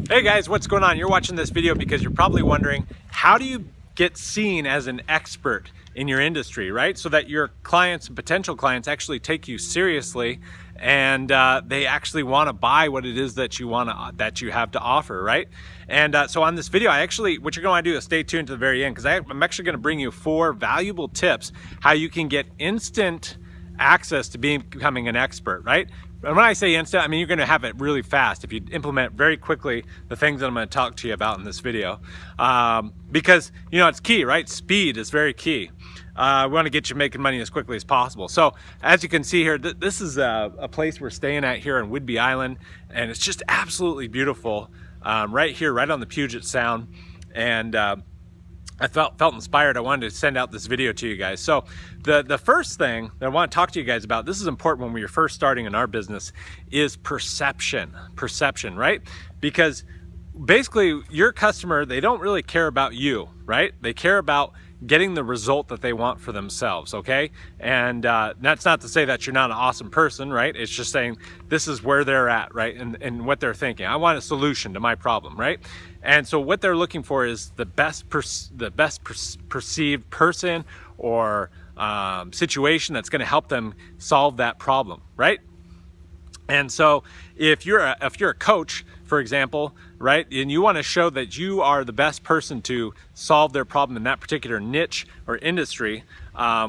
Hey guys, what's going on? You're watching this video because you're probably wondering, how do you get seen as an expert in your industry, right? So that your clients and potential clients actually take you seriously and they actually want to buy what it is that you have to offer, right? And so on this video, what you're going to do is stay tuned to the very end, because I'm actually going to bring you 4 valuable tips how you can get instant access to becoming an expert, right? And when I say instant, I mean you're going to have it really fast if you implement very quickly the things that I'm going to talk to you about in this video, because it's key, right? Speed is very key. We want to get you making money as quickly as possible. So as you can see here, this is a place we're staying at here on Whidbey Island, and it's just absolutely beautiful, right here, right on the Puget Sound. And I felt inspired. I wanted to send out this video to you guys. So the first thing that I want to talk to you guys about, this is important when we're first starting in our business, is perception, right? Because basically your customer, they don't really care about you, right? They care about getting the result that they want for themselves, okay? And that's not to say that you're not an awesome person, right? It's just saying this is where they're at, right? And what they're thinking. I want a solution to my problem, right? And so what they're looking for is the best perceived person or situation that's going to help them solve that problem, right? And so if you're a coach, for example, right, and you want to show that you are the best person to solve their problem in that particular niche or industry,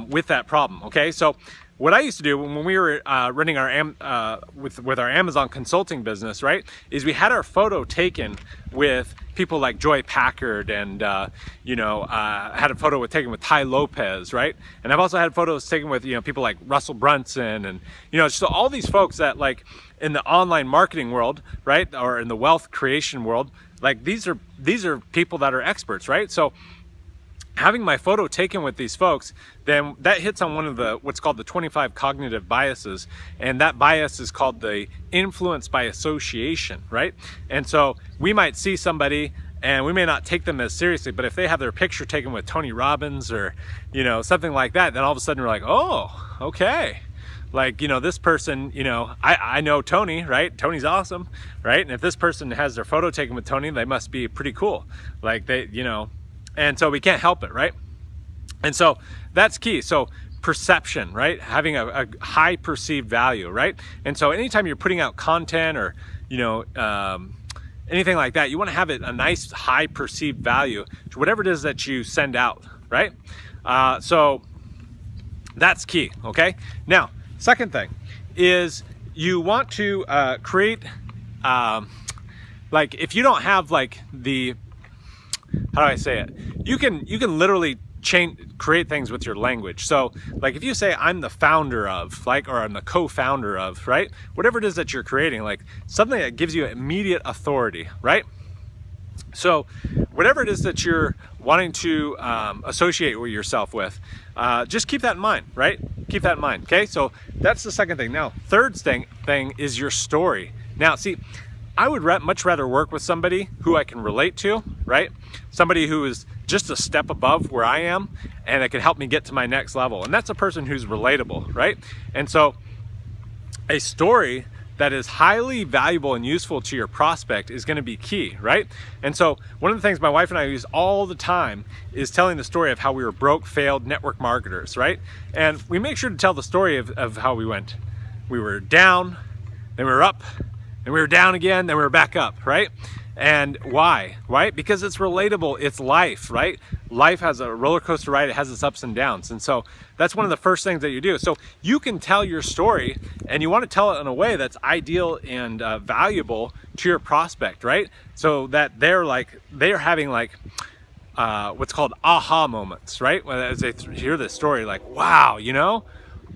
with that problem, okay? So what I used to do when we were running our with our Amazon consulting business, right, is we had our photo taken with people like Joy Packard, and had a photo taken with Tai Lopez, right? And I've also had photos taken with people like Russell Brunson, and so all these folks that, like, in the online marketing world, right, or in the wealth creation world, like these are people that are experts, right? So having my photo taken with these folks, then that hits on one of what's called the 25 cognitive biases, and that bias is called the influence by association, right? And so we might see somebody and we may not take them as seriously, but if they have their picture taken with Tony Robbins or something like that, then all of a sudden we're like, oh, okay. Like, this person, I know Tony, right? Tony's awesome, right? And if this person has their photo taken with Tony, they must be pretty cool. Like and so we can't help it, right? And so that's key. So perception, right? Having a high perceived value, right? And so anytime you're putting out content or, anything like that, you want to have a nice high perceived value to whatever it is that you send out, right? So that's key, okay? Now, second thing is you want to create, like, if you don't have like how do I say it? You can literally create things with your language. So like if you say I'm the founder of, like, or I'm the co-founder of, right? Whatever it is that you're creating, like something that gives you immediate authority, right? So whatever it is that you're wanting to associate with yourself with, just keep that in mind, right? Keep that in mind, okay? So that's the second thing. Now, third thing is your story. Now, see, I would much rather work with somebody who I can relate to, right? Somebody who is just a step above where I am and that can help me get to my next level. And that's a person who's relatable, right? And so a story that is highly valuable and useful to your prospect is going to be key, right? And so one of the things my wife and I use all the time is telling the story of how we were broke, failed network marketers, right? And we make sure to tell the story of how we went. We were down, then we were up, then we were down again, then we were back up, right? And why, right? Because it's relatable, it's life, right? Life has a roller coaster ride, it has its ups and downs. And so that's one of the first things that you do. So you can tell your story, and you want to tell it in a way that's ideal and valuable to your prospect, right? So that they're having like what's called aha moments, right? As they hear this story, like, wow,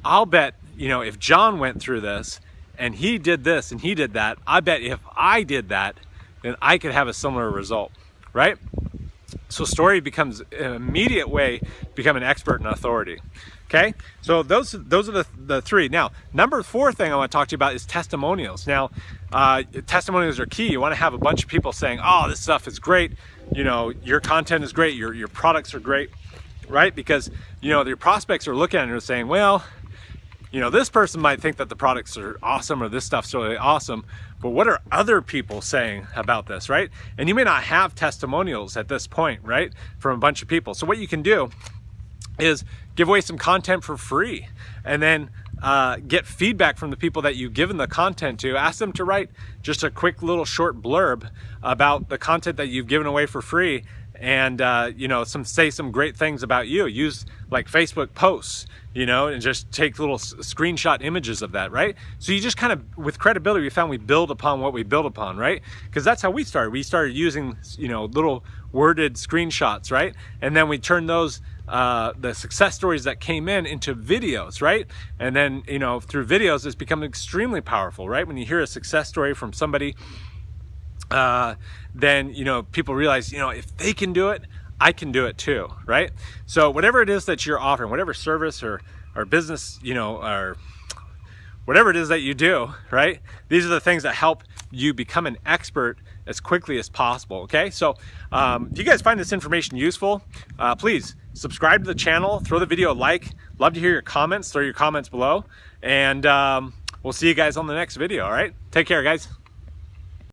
I'll bet, if John went through this and he did this and he did that, I bet if I did that, then I could have a similar result, right? So story becomes an immediate way to become an expert and authority, okay? So those are the 3. Now, number 4 thing I want to talk to you about is testimonials. Now, testimonials are key. You want to have a bunch of people saying, oh, this stuff is great, your content is great, your products are great, right? Because, your prospects are looking at it and saying, well, you know, this person might think that the products are awesome or this stuff's really awesome, but what are other people saying about this, right? And you may not have testimonials at this point, right, from a bunch of people. So what you can do is give away some content for free, and then get feedback from the people that you've given the content to. Ask them to write just a quick little short blurb about the content that you've given away for free, and you know, say some great things about you. Use like Facebook posts, you know, and just take little screenshot images of that, right? So you just kind of, with credibility, we found we build upon what we build upon, right? Because that's how we started. We started using, you know, little worded screenshots, right? And then we turned those the success stories that came in into videos, right? And then, you know, through videos, it's become extremely powerful, right? When you hear a success story from somebody, then, you know, people realize, you know, if they can do it, I can do it too, right? So whatever it is that you're offering, whatever service or business, you know, or whatever it is that you do, right? These are the things that help you become an expert as quickly as possible, okay? So if you guys find this information useful, please subscribe to the channel, throw the video a like. Love to hear your comments, throw your comments below, and we'll see you guys on the next video, all right? Take care, guys.